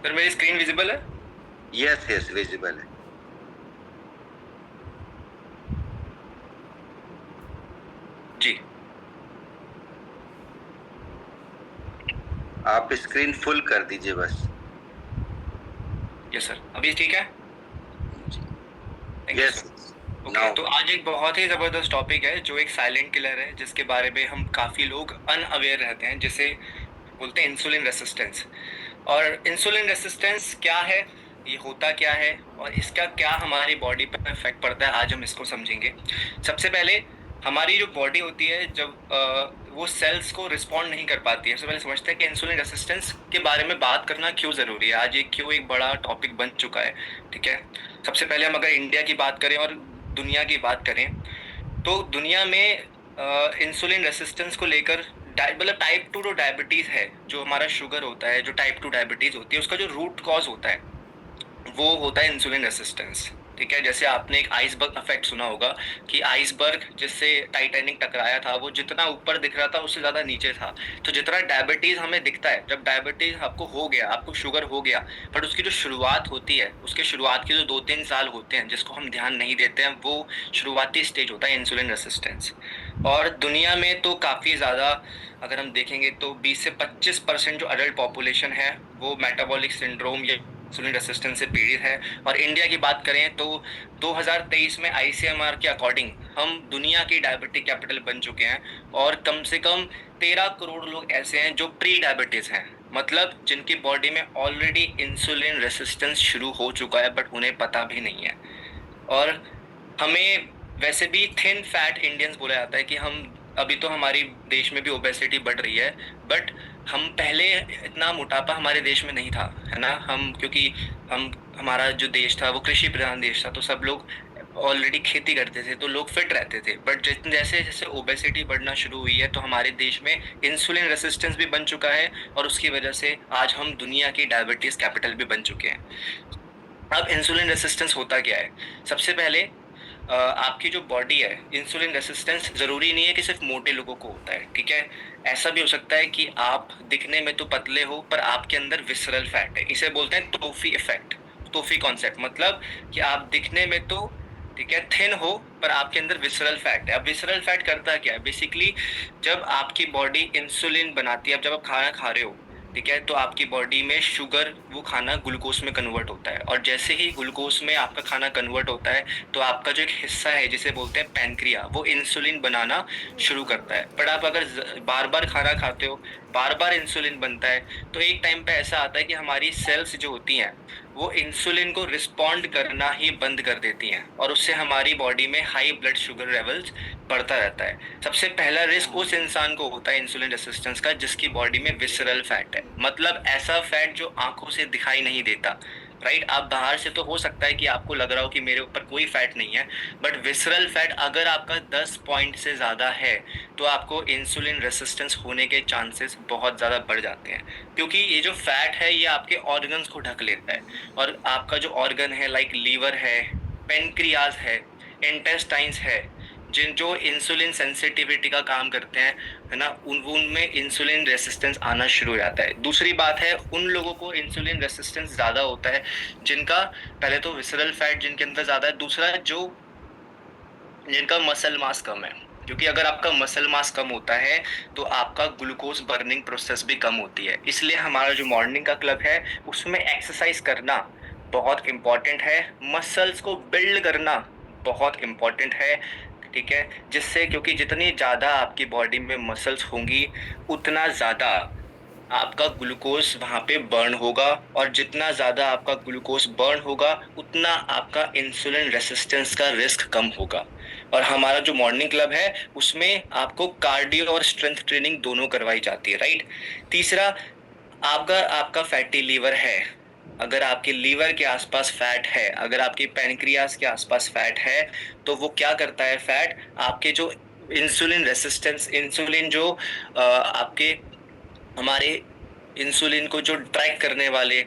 Sir मेरी screen visible है? Yes yes, visible है। जी। आप स्क्रीन फुल कर दीजिए बस। यस सर, अभी ठीक है। Thank you yes. Sir. Okay, now. तो आज एक बहुत ही ज़बरदस्त टॉपिक है जो एक साइलेंट किलर है, जिसके बारे में हम काफ़ी लोग अनअवेयर रहते हैं, जिसे बोलते हैं इंसुलिन रेसिस्टेंस। और इंसुलिन रेसिस्टेंस क्या है, ये होता क्या है, और इसका क्या हमारी बॉडी पर इफेक्ट पड़ता है, आज हम इसको समझेंगे। सबसे पहले, हमारी जो बॉडी होती है, जब वो सेल्स को रिस्पॉन्ड नहीं कर पाती है, सबसे पहले समझते हैं कि इंसुलिन रेसिस्टेंस के बारे में बात करना क्यों ज़रूरी है, आज ये क्यों एक बड़ा टॉपिक बन चुका है। ठीक है। सबसे पहले हम अगर इंडिया की बात करें और दुनिया की बात करें, तो दुनिया में इंसुलिन रेसिस्टेंस को लेकर मतलब टाइप 2 जो डायबिटीज है, जो हमारा शुगर होता है, जो टाइप 2 डायबिटीज होती है, उसका जो रूट कॉज होता है वो होता है इंसुलिन रेसिस्टेंस। ठीक है। जैसे आपने एक आइसबर्ग इफेक्ट सुना होगा कि आइसबर्ग जिससे टाइटैनिक टकराया था, वो जितना ऊपर दिख रहा था उससे ज्यादा नीचे था। तो जितना डायबिटीज हमें दिखता है, जब डायबिटीज आपको हो गया, आपको शुगर हो गया, बट उसकी जो शुरुआत होती है, उसके शुरुआत के जो 2-3 साल होते हैं जिसको हम ध्यान नहीं देते हैं, वो शुरुआती स्टेज होता है इंसुलिन रेसिस्टेंस। और दुनिया में तो काफी ज्यादा, अगर हम देखेंगे तो 20 से 25% जो अडल्ट पॉपुलेशन है वो मेटाबॉलिक सिंड्रोम या इंसुलिन रेसिस्टेंस से पीड़ित है। और इंडिया की बात करें तो 2023 में आईसीएमआर के अकॉर्डिंग हम दुनिया की डायबिटिक कैपिटल बन चुके हैं। और कम से कम 13 करोड़ लोग ऐसे हैं जो प्री डायबिटीज हैं, मतलब जिनकी बॉडी में ऑलरेडी इंसुलिन रेसिस्टेंस शुरू हो चुका है बट उन्हें पता भी नहीं है। और हमें वैसे भी थिन फैट इंडियंस बोला जाता है कि हम, अभी तो हमारी देश में भी ओबेसिटी बढ़ रही है, बट हम पहले इतना मोटापा हमारे देश में नहीं था, है ना। हम क्योंकि हम हमारा जो देश था वो कृषि प्रधान देश था, तो सब लोग ऑलरेडी खेती करते थे, तो लोग फिट रहते थे। बट जैसे जैसे ओबेसिटी बढ़ना शुरू हुई है, तो हमारे देश में इंसुलिन रेसिस्टेंस भी बन चुका है, और उसकी वजह से आज हम दुनिया की डायबिटीज कैपिटल भी बन चुके हैं। अब इंसुलिन रेसिस्टेंस होता क्या है? सबसे पहले, आपकी जो बॉडी है, इंसुलिन रेसिस्टेंस जरूरी नहीं है कि सिर्फ मोटे लोगों को होता है। ठीक है। ऐसा भी हो सकता है कि आप दिखने में तो पतले हो पर आपके अंदर विसरल फैट है, इसे बोलते हैं तोफी इफेक्ट। तोफी कॉन्सेप्ट मतलब कि आप दिखने में तो, ठीक है, थिन हो, पर आपके अंदर विसरल फैट है। अब विसरल फैट करता क्या है बेसिकली? जब आपकी बॉडी इंसुलिन बनाती है, अब जब आप खाना खा रहे हो, ठीक है, तो आपकी बॉडी में शुगर, वो खाना ग्लूकोज में कन्वर्ट होता है, और जैसे ही ग्लूकोज में आपका खाना कन्वर्ट होता है, तो आपका जो एक हिस्सा है जिसे बोलते हैं पैनक्रिया, वो इंसुलिन बनाना शुरू करता है। पर आप अगर बार बार खाना खाते हो, बार बार इंसुलिन बनता है, तो एक टाइम पे ऐसा आता है कि हमारी सेल्स जो होती हैं वो इंसुलिन को रिस्पॉन्ड करना ही बंद कर देती हैं, और उससे हमारी बॉडी में हाई ब्लड शुगर लेवल्स बढ़ता रहता है। सबसे पहला रिस्क उस इंसान को होता है इंसुलिन रेसिस्टेंस का जिसकी बॉडी में विसरल फैट है, मतलब ऐसा फैट जो आंखों से दिखाई नहीं देता। राइट। आप बाहर से तो हो सकता है कि आपको लग रहा हो कि मेरे ऊपर कोई फैट नहीं है, बट विसरल फैट अगर आपका 10 पॉइंट से ज्यादा है, तो आपको इंसुलिन रेसिस्टेंस होने के चांसेस बहुत ज्यादा बढ़ जाते हैं। क्योंकि ये जो फैट है ये आपके ऑर्गन्स को ढक लेता है, और आपका जो ऑर्गन है, लाइक लीवर है, पेनक्रियाज है, इंटेस्टाइन्स है, जिन जो इंसुलिन सेंसिटिविटी का काम करते हैं, है ना, उनमें इंसुलिन रेसिस्टेंस आना शुरू हो जाता है। दूसरी बात है, उन लोगों को इंसुलिन रेसिस्टेंस ज्यादा होता है जिनका, पहले तो विसरल फैट जिनके अंदर ज्यादा है, दूसरा जो जिनका मसल मास कम है। क्योंकि अगर आपका मसल मास कम होता है तो आपका ग्लूकोज बर्निंग प्रोसेस भी कम होती है। इसलिए हमारा जो मॉर्निंग का क्लब है उसमें एक्सरसाइज करना बहुत इंपॉर्टेंट है, मसल्स को बिल्ड करना बहुत इंपॉर्टेंट है। ठीक है। जिससे, क्योंकि जितनी ज्यादा आपकी बॉडी में मसल्स होंगी उतना ज्यादा आपका ग्लूकोज वहां पे बर्न होगा, और जितना ज्यादा आपका ग्लूकोज बर्न होगा उतना आपका इंसुलिन रेसिस्टेंस का रिस्क कम होगा। और हमारा जो मॉर्निंग क्लब है उसमें आपको कार्डियो और स्ट्रेंथ ट्रेनिंग दोनों करवाई जाती है। राइट। तीसरा, आपका आपका फैटी लीवर है, अगर आपके लीवर के आसपास फैट है, अगर आपकी पैनक्रियास के आसपास फैट है, तो वो क्या करता है फैट, आपके जो इंसुलिन रेसिस्टेंस, इंसुलिन जो आपके, हमारे इंसुलिन को जो ट्रैक करने वाले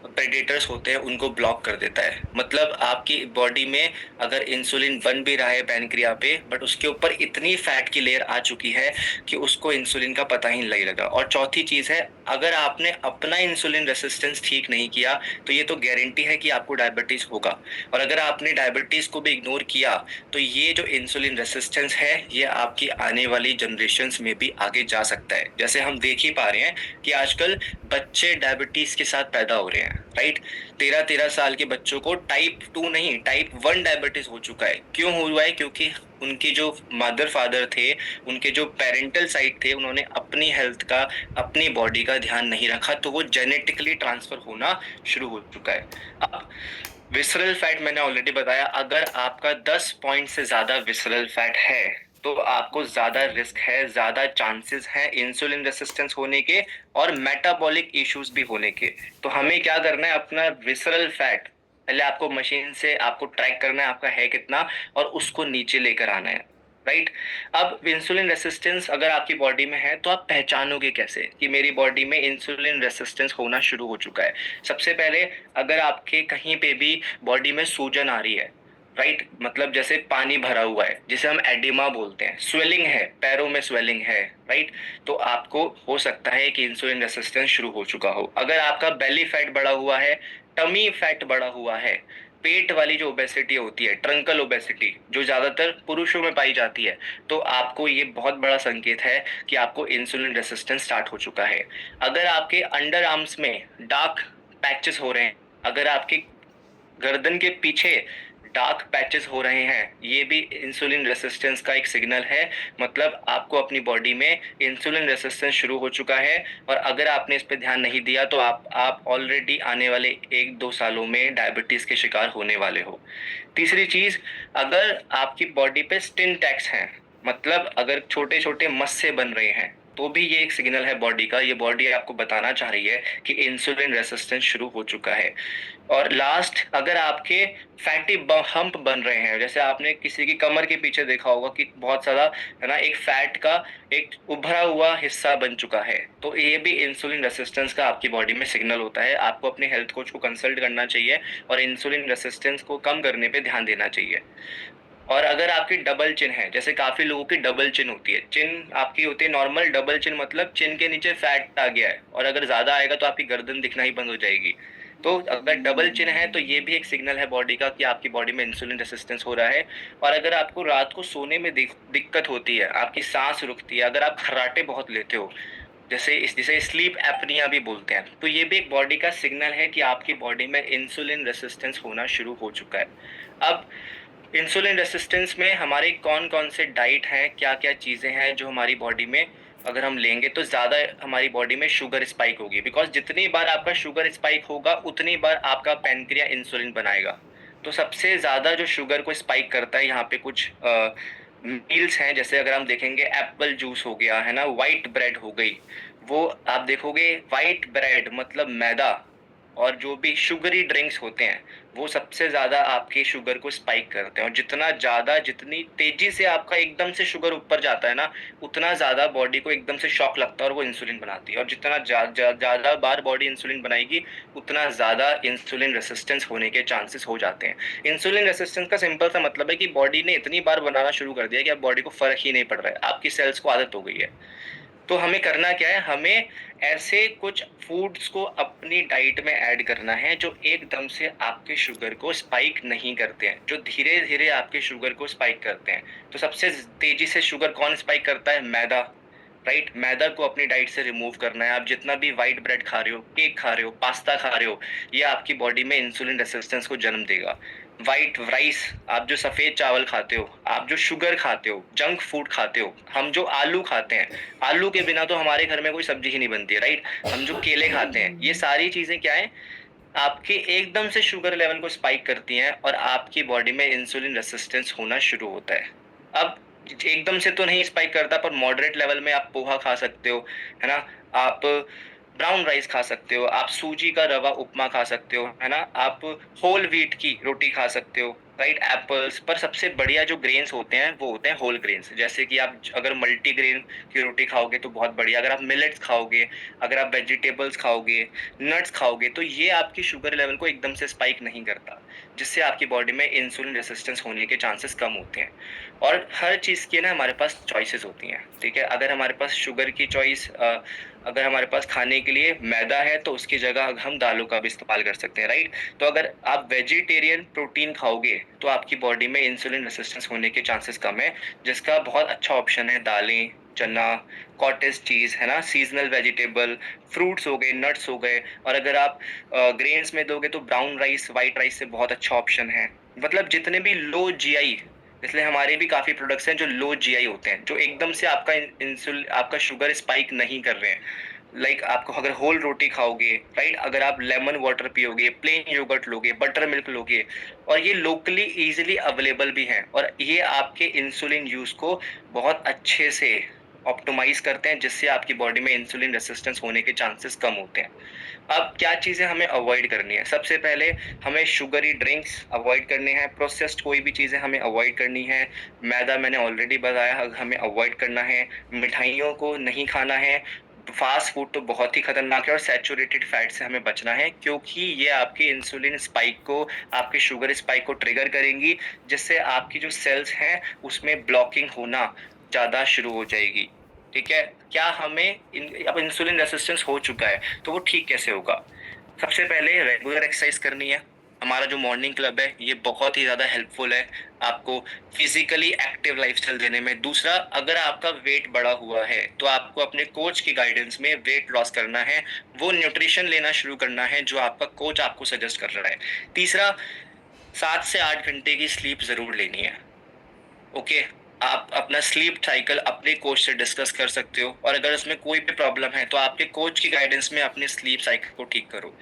प्रेडेटर्स होते हैं उनको ब्लॉक कर देता है। मतलब आपकी बॉडी में अगर इंसुलिन बन भी रहा है पैनक्रिया पे, बट उसके ऊपर इतनी फैट की लेयर आ चुकी है कि उसको इंसुलिन का पता ही नहीं लगा। और चौथी चीज है, अगर आपने अपना इंसुलिन रेसिस्टेंस ठीक नहीं किया तो ये तो गारंटी है कि आपको डायबिटीज होगा। और अगर आपने डायबिटीज को भी इग्नोर किया तो ये जो इंसुलिन रेसिस्टेंस है ये आपकी आने वाली जनरेशन्स में भी आगे जा सकता है। जैसे हम देख ही पा रहे हैं कि आजकल बच्चे डायबिटीज के साथ पैदा हो रहे हैं, राइट। 13-13 साल के बच्चों को टाइप 2 नहीं, टाइप 1 डायबिटीज हो चुका है। क्यों हुआ है? क्योंकि उनके जो मदर फादर थे, उनके जो पेरेंटल साइड थे, उन्होंने अपनी हेल्थ का, अपनी बॉडी का ध्यान नहीं रखा, तो वो जेनेटिकली ट्रांसफर होना शुरू हो चुका है। अब विसरल फैट मैंने ऑलरेडी बताया, अगर आपका 10 पॉइंट से ज्यादा विसरल फैट है तो आपको ज्यादा रिस्क है, ज्यादा चांसेस हैं इंसुलिन रेसिस्टेंस होने के और मेटाबॉलिक इश्यूज भी होने के। तो हमें क्या करना है, अपना विसरल फैट पहले आपको मशीन से आपको ट्रैक करना है आपका है कितना, और उसको नीचे लेकर आना है, राइट। अब इंसुलिन रेसिस्टेंस अगर आपकी बॉडी में है तो आप पहचानोगे कैसे कि मेरी बॉडी में इंसुलिन रेसिस्टेंस होना शुरू हो चुका है? सबसे पहले अगर आपके कहीं पे भी बॉडी में सूजन आ रही है, राइट, मतलब जैसे पानी भरा हुआ है, जिसे हम एडिमा बोलते हैं, स्वेलिंग है, पैरों में स्वेलिंग है, राइट, तो आपको हो सकता है कि इंसुलिन रेसिस्टेंस शुरू हो चुका हो। अगर आपका बेली फैट बढ़ा हुआ है, टमी फैट बढ़ा हुआ है, पेट वाली जो ओबेसिटी होती है, ट्रंकल ओबेसिटी, जो ज्यादातर पुरुषों में पाई जाती है, तो आपको ये बहुत बड़ा संकेत है कि आपको इंसुलिन रेसिस्टेंस स्टार्ट हो चुका है। अगर आपके अंडर आर्म्स में डार्क पैचेस हो रहे हैं, अगर आपके गर्दन के पीछे डार्क पैचेस हो रहे हैं, ये भी इंसुलिन रेसिस्टेंस का एक सिग्नल है। मतलब आपको अपनी बॉडी में इंसुलिन रेसिस्टेंस शुरू हो चुका है, और अगर आपने इस पे ध्यान नहीं दिया तो आप ऑलरेडी आने वाले 1-2 सालों में डायबिटीज के शिकार होने वाले हो। तीसरी चीज, अगर आपकी बॉडी पे स्किन टैक्स हैं, मतलब अगर छोटे छोटे मस्से बन रहे हैं, तो भी ये एक सिग्नल है बॉडी का। ये बॉडी आपको बताना चाह रही है कि इंसुलिन रेसिस्टेंस शुरू हो चुका है। और लास्ट, अगर आपके फैटी हम्प बन रहे हैं, जैसे आपने किसी की कमर के पीछे देखा होगा कि बहुत सारा है ना, एक फैट का एक उभरा हुआ हिस्सा बन चुका है, तो ये भी इंसुलिन रेसिस्टेंस का आपकी बॉडी में सिग्नल होता है। आपको अपने हेल्थ कोच को कंसल्ट करना चाहिए और इंसुलिन रेसिस्टेंस को कम करने पे ध्यान देना चाहिए। और अगर आपकी डबल चिन है, जैसे काफी लोगों की डबल चिन होती है, चिन आपकी होती है नॉर्मल, डबल चिन मतलब चिन के नीचे फैट आ गया है, और अगर ज्यादा आएगा तो आपकी गर्दन दिखना ही बंद हो जाएगी। तो अगर डबल चिन है तो ये भी एक सिग्नल है बॉडी का कि आपकी बॉडी में इंसुलिन रेसिस्टेंस हो रहा है। और अगर आपको रात को सोने में दिक्कत होती है, आपकी सांस रुकती है, अगर आप खर्राटे बहुत लेते हो, जिसे स्लीप एपनिया भी बोलते हैं, तो ये भी एक बॉडी का सिग्नल है कि आपकी बॉडी में इंसुलिन रेसिस्टेंस होना शुरू हो चुका है। अब इंसुलिन रेसिस्टेंस में हमारे कौन कौन से डाइट हैं, क्या क्या चीज़ें हैं जो हमारी बॉडी में अगर हम लेंगे तो ज़्यादा हमारी बॉडी में शुगर स्पाइक होगी। बिकॉज जितनी बार आपका शुगर स्पाइक होगा उतनी बार आपका पैनक्रिया इंसुलिन बनाएगा। तो सबसे ज़्यादा जो शुगर को स्पाइक करता है, यहाँ पे कुछ मील्स हैं, जैसे अगर हम देखेंगे एप्पल जूस हो गया है ना, वाइट ब्रेड हो गई, वो आप देखोगे वाइट ब्रेड मतलब मैदा, और जो भी शुगरी ड्रिंक्स होते हैं वो सबसे ज्यादा आपके शुगर को स्पाइक करते हैं। और जितना ज्यादा, जितनी तेजी से आपका एकदम से शुगर ऊपर जाता है ना, उतना ज्यादा बॉडी को एकदम से शॉक लगता है और वो इंसुलिन बनाती है। और जितना ज्यादा बार बॉडी इंसुलिन बनाएगी उतना ज्यादा इंसुलिन रेसिस्टेंस होने के चांसेस हो जाते हैं। इंसुलिन रेसिस्टेंस का सिंपल सा मतलब है कि बॉडी ने इतनी बार बनाना शुरू कर दिया कि अब बॉडी को फर्क ही नहीं पड़ रहा है, आपकी सेल्स को आदत हो गई है। तो हमें करना क्या है, हमें ऐसे कुछ फूड्स को अपनी डाइट में ऐड करना है जो एकदम से आपके शुगर को स्पाइक नहीं करते हैं, जो धीरे धीरे आपके शुगर को स्पाइक करते हैं। तो सबसे तेजी से शुगर कौन स्पाइक करता है? मैदा, राइट। मैदा को अपनी डाइट से रिमूव करना है। आप जितना भी व्हाइट ब्रेड खा रहे हो, केक खा रहे हो, पास्ता खा रहे हो, ये आपकी बॉडी में इंसुलिन रेसिस्टेंस को जन्म देगा। व्हाइट राइस, आप जो सफेद चावल खाते हो, आप जो शुगर खाते हो, जंक फूड खाते हो, हम जो आलू खाते हैं, आलू के बिना तो हमारे घर में कोई सब्जी ही नहीं बनती है, राइट। हम जो केले खाते हैं, ये सारी चीजें क्या है, आपके एकदम से शुगर लेवल को स्पाइक करती हैं और आपकी बॉडी में इंसुलिन रेसिस्टेंस होना शुरू होता है। अब एकदम से तो नहीं स्पाइक करता, पर मॉडरेट लेवल में आप पोहा खा सकते हो, है ना, आप ब्राउन राइस खा सकते हो, आप सूजी का रवा उपमा खा सकते हो, है ना, आप होल व्हीट की रोटी खा सकते हो, राइट, एप्पल्स। पर सबसे बढ़िया जो ग्रेन्स होते हैं वो होते हैं होल ग्रेन्स। जैसे कि आप अगर मल्टी ग्रेन की रोटी खाओगे तो बहुत बढ़िया, अगर आप मिलेट्स खाओगे, अगर आप वेजिटेबल्स खाओगे, नट्स खाओगे, तो ये आपकी शुगर लेवल को एकदम से स्पाइक नहीं करता, जिससे आपकी बॉडी में इंसुलिन रेसिस्टेंस होने के चांसेस कम होते हैं। और हर चीज़ की ना हमारे पास चॉइसेस होती हैं, ठीक है। अगर हमारे पास शुगर की चॉइस अगर हमारे पास खाने के लिए मैदा है तो उसकी जगह हम दालों का भी इस्तेमाल कर सकते हैं, राइट? तो अगर आप वेजिटेरियन प्रोटीन खाओगे तो आपकी बॉडी में इंसुलिन रेसिस्टेंस होने के चांसेस कम है, जिसका बहुत अच्छा ऑप्शन है दालें, चना, कॉटेज चीज़, है ना? सीज़नल वेजिटेबल, फ्रूट्स हो गए, नट्स हो गए। और अगर आप ग्रेन्स में दोगे तो ब्राउन राइस, व्हाइट राइस से बहुत अच्छा ऑप्शन है। मतलब जितने भी लो जीआई, इसलिए हमारे भी काफ़ी प्रोडक्ट्स हैं जो लो जीआई होते हैं, जो एकदम से आपका आपका शुगर स्पाइक नहीं कर रहे हैं। लाइक आपको अगर होल रोटी खाओगे, राइट? अगर आप लेमन वाटर पियोगे, प्लेन योगर्ट लोगे, बटर मिल्क लोगे, और ये लोकली ईज़िली अवेलेबल भी हैं, और ये आपके इंसुलिन यूज़ को बहुत अच्छे से ऑप्टिमाइज़ करते हैं, जिससे आपकी बॉडी में इंसुलिन रेजिस्टेंस होने के चांसेस कम होते हैं। अब क्या चीज़ें हमें अवॉइड करनी है? सबसे पहले हमें शुगरी ड्रिंक्स अवॉइड करने हैं, प्रोसेस्ड कोई भी चीज़ें हमें अवॉइड करनी है। मैदा मैंने ऑलरेडी बताया हमें अवॉइड करना है, मिठाइयों को नहीं खाना है, फास्ट फूड तो बहुत ही खतरनाक है, और सैचुरेटेड फैट से हमें बचना है, क्योंकि ये आपके इंसुलिन स्पाइक को, आपके शुगर स्पाइक को ट्रिगर करेंगी, जिससे आपकी जो सेल्स हैं उसमें ब्लॉकिंग होना ज़्यादा शुरू हो जाएगी। ठीक है? क्या हमें अब इंसुलिन रेजिस्टेंस हो चुका है तो वो ठीक कैसे होगा? सबसे पहले रेगुलर एक्सरसाइज करनी है। हमारा जो मॉर्निंग क्लब है ये बहुत ही ज़्यादा हेल्पफुल है आपको फिजिकली एक्टिव लाइफस्टाइल देने में। दूसरा, अगर आपका वेट बढ़ा हुआ है तो आपको अपने कोच की गाइडेंस में वेट लॉस करना है, वो न्यूट्रिशन लेना शुरू करना है जो आपका कोच आपको सजेस्ट कर रहा है। तीसरा, 7 से 8 घंटे की स्लीप ज़रूर लेनी है। ओके, आप अपना स्लीप साइकिल अपने कोच से डिस्कस कर सकते हो, और अगर उसमें कोई भी प्रॉब्लम है तो आपके कोच की गाइडेंस में अपने स्लीप साइकिल को ठीक करो।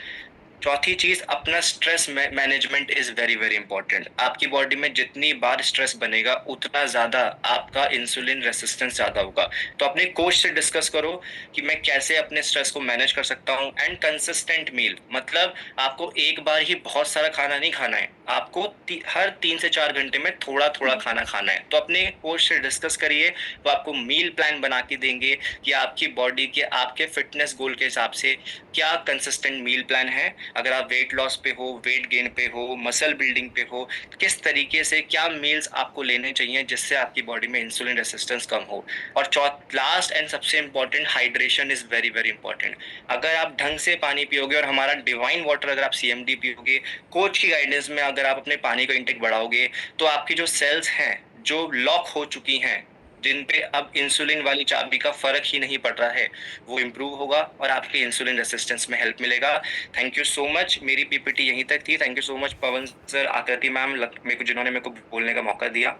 चौथी चीज, अपना stress management is very very important. आपकी बॉडी में जितनी बार स्ट्रेस बनेगा उतना ज्यादा आपका इंसुलिन रेसिस्टेंस ज्यादा होगा। तो अपने कोच से डिस्कस करो कि मैं कैसे अपने स्ट्रेस को मैनेज कर सकता हूँ। एंड कंसिस्टेंट मील, मतलब आपको एक बार ही बहुत सारा खाना नहीं खाना है, आपको हर 3 से 4 घंटे में थोड़ा थोड़ा खाना खाना है। तो अपने कोच से डिस्कस करिए, वो आपको मील प्लान बना के देंगे कि आपकी बॉडी के, आपके फिटनेस गोल के हिसाब से क्या कंसिस्टेंट मील प्लान है। अगर आप वेट लॉस पे हो, वेट गेन पे हो, मसल बिल्डिंग पे हो, किस तरीके से क्या मील्स आपको लेने चाहिए जिससे आपकी बॉडी में इंसुलिन रेसिस्टेंस कम हो। और लास्ट एंड सबसे important, hydration is very very important. अगर आप ढंग से पानी पियोगे, और हमारा डिवाइन वाटर अगर आप सीएमडी पियोगे, कोच की गाइडेंस में अगर आप अपने पानी का इंटेक बढ़ाओगे, तो आपकी जो सेल्स हैं जो लॉक हो चुकी हैं, जिन पे अब इंसुलिन वाली चाबी का फर्क ही नहीं पड़ रहा है, वो इम्प्रूव होगा और आपके इंसुलिन रेसिस्टेंस में हेल्प मिलेगा। Thank you so much. मेरी पीपीटी यहीं तक थी। Thank you so much Pawan sir, आकृति मैम, मेरे को जिन्होंने मेरे को बोलने का मौका दिया।